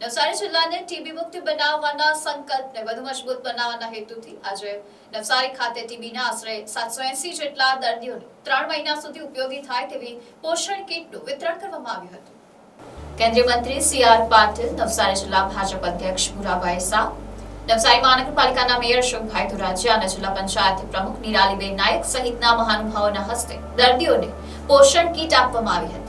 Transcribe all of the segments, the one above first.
નવસારી જિલ્લાને ટીબી મુક્ત બનાવવાના સંકલ્પને વધુ મજબૂત બનાવવાના હેતુથી આજે નવસારી ખાતે ટીબીના આશરે 780 જેટલા દર્દીઓને 3 મહિના સુધી ઉપયોગી થાય તેવી પોષણ કીટનું વિતરણ કરવામાં આવ્યું હતું। કેન્દ્રીય મંત્રી સી.આર. પાટીલ, નવસારી જિલ્લા ભાજપ અધ્યક્ષ ભૂરાભાઈ શાહ, નવસારી મહાનગરપાલિકાના મેયર અશોકભાઈ ધુરાજીયા અને જિલ્લા પંચાયત પ્રમુખ નિરાલીબેન નાયક સહિતના મહાનુભાવોના હસ્તે દર્દીઓને પોષણ કીટ આપવામાં આવી હતી।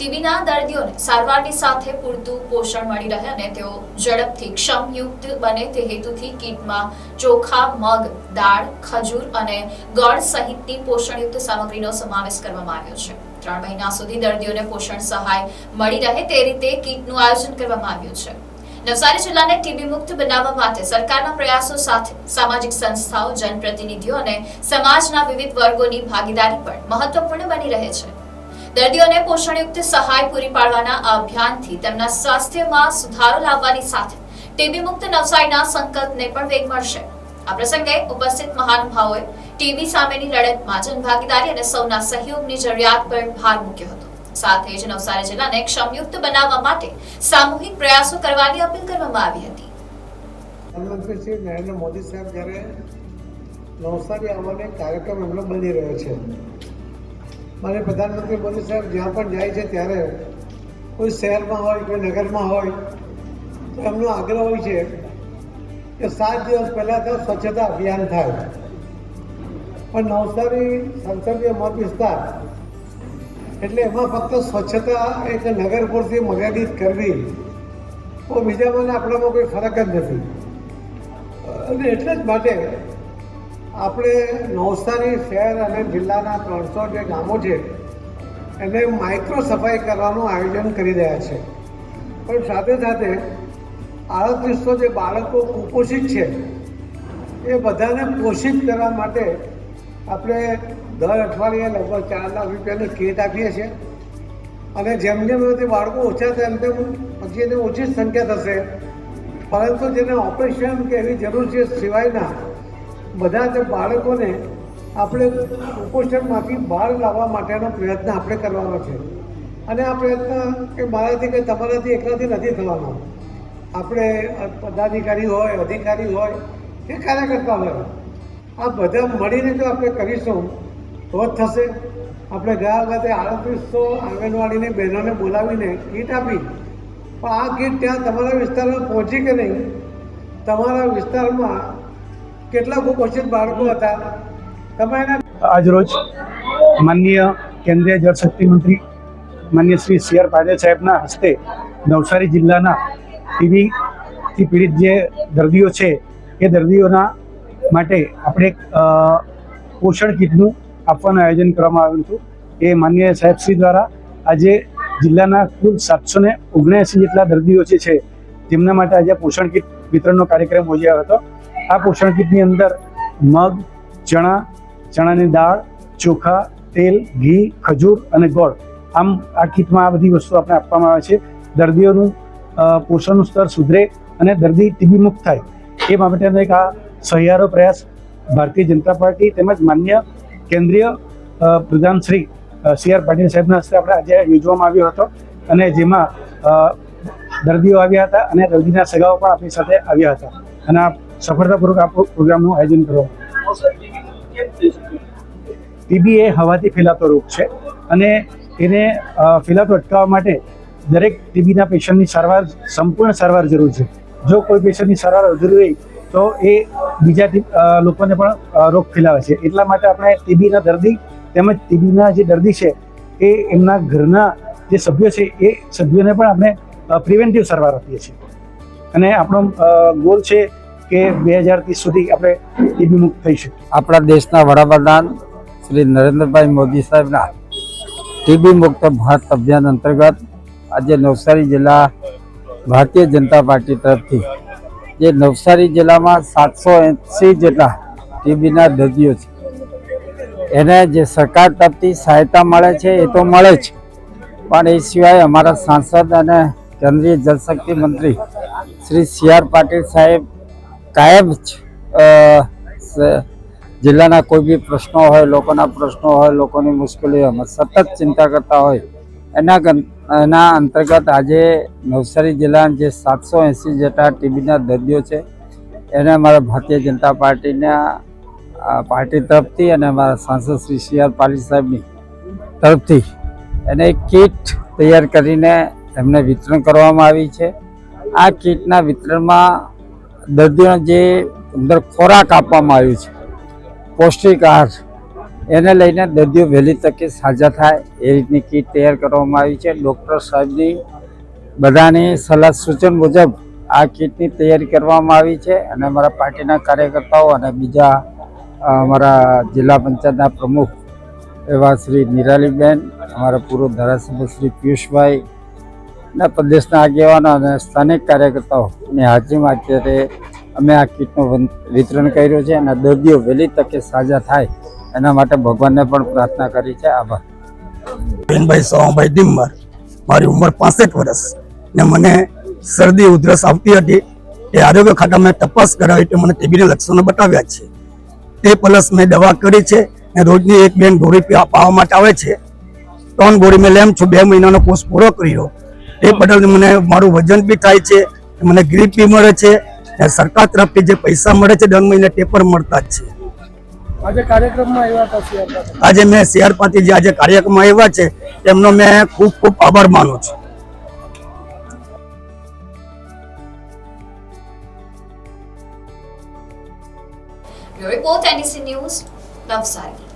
ટીબીના દર્દીઓને સારવારની સાથે પૂરતું પોષણ મળી રહે અને તેઓ ઝડપથી ક્ષમયુક્ત બને તે હેતુથી કીટમાં ચોખા, મગ, દાળ, ખજૂર અને ગોળ સહિતની પોષણયુક્ત સામગ્રીનો સમાવેશ કરવામાં આવ્યો છે। 3 મહિના સુધી દર્દીઓને પોષણ સહાય મળી રહે તે રીતે કીટનું આયોજન કરવામાં આવ્યું છે। નવસારી જિલ્લાને ટીબી મુક્ત બનાવવા માટે સરકારના પ્રયાસો સાથે સામાજિક સંસ્થાઓ, જનપ્રતિનિધિઓ અને સમાજના વિવિધ વર્ગોની ભાગીદારી પણ મહત્વપૂર્ણ બની રહે છે। દર્દીઓને પોષણયુક્ત સહાય પૂરી પાડવાના આ અભિયાનથી તેમના સ્વાસ્થ્યમાં સુધારો લાવવાની સાથે ટીબી મુક્ત નવસારીના સંકલ્પને પણ વેગ મળશે। આ પ્રસંગે ઉપસ્થિત મહાનુભાવોએ ટીબી સામેની લડતમાં જનભાગીદારી અને સૌના સહયોગની જરૂરિયાત પર ભાર મૂક્યો હતો। સાથે જ નવસારી જિલ્લાને ક્ષમયુક્ત બનાવવા માટે સામૂહિક પ્રયાસો કરવાની અપીલ કરવામાં આવી હતી। પ્રધાનમંત્રી શ્રી નરેન્દ્ર મોદી સાહેબ જ્યારે નવસારી આવવાનો કાર્યક્રમ એમનો બની રહ્યો છે, મારે પ્રધાનમંત્રી મોદી સાહેબ જ્યાં પણ જાય છે ત્યારે કોઈ શહેરમાં હોય, કોઈ નગરમાં હોય તો એમનો આગ્રહ હોય છે કે 7 દિવસ પહેલાં તો સ્વચ્છતા અભિયાન થાય। પણ નવસારી સંસદીય મત વિસ્તાર એટલે એમાં ફક્ત સ્વચ્છતા એક નગર પૂરતી મર્યાદિત કરવી તો બીજામાં આપણામાં કોઈ ફરક જ નથી। અને એટલે જ માટે આપણે નવસારી શહેર અને જિલ્લાના 300 જે ગામો છે એને માઇક્રો સફાઈ કરવાનું આયોજન કરી રહ્યા છે। પણ સાથે સાથે 3800 જે બાળકો કુપોષિત છે એ બધાને પોષિત કરવા માટે આપણે દર અઠવાડિયે લગભગ 4 લાખ રૂપિયાની કીટ આપીએ છીએ। અને જેમ જેમ તે બાળકો ઓછા થાય તેમ પછી એને ઓછી સંખ્યા થશે, પરંતુ જેને ઓપરેશન કે એવી જરૂર છે સિવાયના બધા જ બાળકોને આપણે કુપોષણમાંથી બહાર લાવવા માટેનો પ્રયત્ન આપણે કરવાનો છે। અને આ પ્રયત્ન કે મારાથી કે તમારાથી એકલાથી નથી થવાનો। આપણે પદાધિકારી હોય, અધિકારી હોય કે કાર્યકર્તા હોય, આ બધા મળીને જો આપણે કરીશું તો જ થશે। આપણે ગયા વખતે 3800 આંગણવાડીની બહેનોને બોલાવીને કીટ આપી, પણ આ કીટ ત્યાં તમારા વિસ્તારમાં પહોંચી કે નહીં, તમારા વિસ્તારમાં કેટલા કુપોષિત બાળકો હતા તમે એના આજરોજ માનનીય કેન્દ્રીય જળશક્તિ મંત્રી માનનીય શ્રી સી.આર. પાટીલ સાહેબના હસ્તે નવસારી જિલ્લાના ટીબીથી પીડિત જે દર્દીઓ છે એ દર્દીઓના માટે આપણે પોષણ કીટનું આપવાનું આયોજન કરવામાં આવ્યું હતું। એ માનનીય સાહેબશ્રી દ્વારા આજે જિલ્લાના કુલ 779 જેટલા દર્દીઓ જે છે તેમના માટે આજે પોષણ કીટ વિતરણનો કાર્યક્રમ યોજાયો હતો। આ પોષણ કીટની અંદર મગ, ચણા, ચણાની દાળ, ચોખા, તેલ, ઘી, ખજૂર અને ગોળ, આમ આ કીટમાં આ બધી વસ્તુ આપણે આપવામાં આવે છે। દર્દીઓનું પોષણનું સ્તર સુધરે અને દર્દી ટીબી મુક્ત થાય એ બાબતેનો એક આ સહિયારો પ્રયાસ ભારતીય જનતા પાર્ટી તેમજ માન્ય કેન્દ્રીય પ્રધાન શ્રી સી.આર. પાટીલ સાહેબના હસ્તે આપણે આજે યોજવામાં આવ્યો હતો। અને જેમાં દર્દીઓ આવ્યા હતા અને દર્દીના સગાઓ પણ આપણી સાથે આવ્યા હતા અને આ સફળતાપૂર્વક આ પ્રોગ્રામનું આયોજન કરવામાં। ટીબી એ હવાથી ફેલાતો રોગ છે અને એને ફેલાતો અટકાવવા માટે દરેક ટીબીના પેશન્ટની સારવાર, સંપૂર્ણ સારવાર જરૂર છે। જો કોઈ પેશન્ટની સારવાર અધૂરી રહી તો એ બીજા લોકોને પણ રોગ ફેલાવે છે। એટલા માટે આપણે ટીબીના દર્દી તેમજ ટીબીના જે દર્દી છે એ એમના ઘરના જે સભ્યો છે એ સભ્યોને પણ આપણે પ્રિવેન્ટિવ સારવાર આપીએ છીએ અને આપણો ગોલ છે કે 2030 સુધી આપણે ટીબી મુક્ત થઈ શકીએ। આપણા દેશના વડાપ્રધાન શ્રી નરેન્દ્રભાઈ મોદી સાહેબના ટીબી મુક્ત ભારત અભિયાન અંતર્ગત આજે નવસારી જિલ્લા ભારતીય જનતા પાર્ટી તરફથી જે નવસારી જિલ્લામાં 780 જેટલા ટીબીના દર્દીઓ છે એને જે સરકાર તરફથી સહાયતા મળે છે એ તો મળે જ, પણ એ સિવાય અમારા સાંસદ અને કેન્દ્રીય જળશક્તિ મંત્રી શ્રી સી.આર. પાટીલ સાહેબ કાયમ જ જિલ્લાના કોઈ બી પ્રશ્નો હોય, લોકોના પ્રશ્નો હોય, લોકોની મુશ્કેલીઓમાં સતત ચિંતા કરતા હોય, એના એના અંતર્ગત આજે નવસારી જિલ્લાના જે 780 જેટલા ટીબીના દર્દીઓ છે એને અમારા ભારતીય જનતા પાર્ટી તરફથી અને અમારા સાંસદ શ્રી CR પાટીલ સાહેબની તરફથી એને એક કીટ તૈયાર કરીને એમને વિતરણ કરવામાં આવી છે. આ કીટના વિતરણમાં દર્દીઓને જે અંદર ખોરાક આપવામાં આવ્યું છે, પૌષ્ટિક આહાર, એને લઈને દર્દીઓ વહેલી તકે સાજા થાય એ રીતની કીટ તૈયાર કરવામાં આવી છે. ડૉક્ટર સાહેબની બધાની સલાહ સૂચન મુજબ આ કીટની તૈયારી કરવામાં આવી છે અને અમારા પાર્ટીના કાર્યકર્તાઓ અને બીજા અમારા જિલ્લા પંચાયતના પ્રમુખ એવા શ્રી નિરાલીબેન, અમારા પૂર્વ ધારાસભ્ય શ્રી પિયુષભાઈ અને પ્રદેશના આગેવાનો અને સ્થાનિક કાર્યકર્તાઓની હાજરીમાં અત્યારે અમે આ કીટનું વિતરણ કર્યું છે અને દર્દીઓ વહેલી તકે સાજા થાય એના માટે ભગવાનને પણ પ્રાર્થના કરી છે. આભાર. બેનભાઈ સોહાભાઈ ડિમ્બર, મારી ઉંમર 65 વર્ષ ને મને શરદી ઉધરસ આવતી હતી. એ આરોગ્ય ખાતામાં તપાસ કરાવી તો મને ટીબીના લક્ષણો બતાવ્યા છે. તે પ્લસ મેં દવા કરી છે ને રોજની 1-2 ગોળી પાવા માટે આવે છે. 3 ગોળી મેં લેમ છું. 2 મહિનાનો કોર્સ પૂરો કર્યો. એ બદલ મને મારું વજન બી થાય છે, મને ગ્રીપ બી મળે છે. સરકાર તરફથી જે પૈસા મળે છે દર મહિને તે પણ મળતા જ છે. આજે કાર્યક્રમમાં આવ્યા હતા CR પાટીલ. આજે મેં CR પાટીલ જે આજે કાર્યક્રમમાં આવ્યા છે તેમનો મેં ખૂબ ખૂબ આભાર માનું છું. Bureau report NDC news, Navsari.